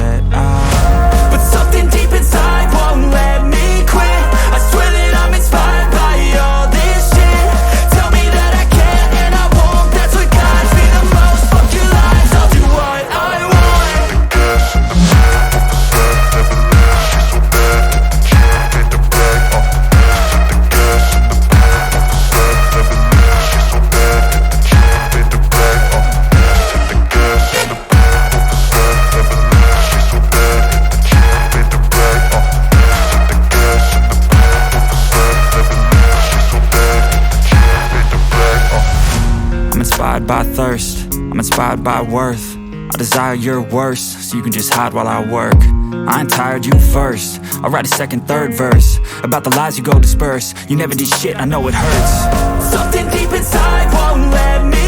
get out. But something deep inside won't let me quit. I swear that I'm inspired by all this shit. Tell me that I can't and I won't. That's what guides me the most. Fuck your lies, I'll do what I want. The gas in the middle of the set, never leave. She's so bad that the can't hit the brag. The gas in the middle of the set, never leave. She's so bad that the can't hit the brag. The gas in the middle of the set, never leave. She's so bad that the can't hit the brag. The gas in the middle of the set, never leave. She's so bad that the can't hit the brag. I'm inspired by thirst, I'm inspired by worth. I desire your worst, so you can just hide while I work. I ain't tired, you first. I'll write a second, third verse about the lies you go disperse. You never did shit, I know it hurts. Something deep inside won't let me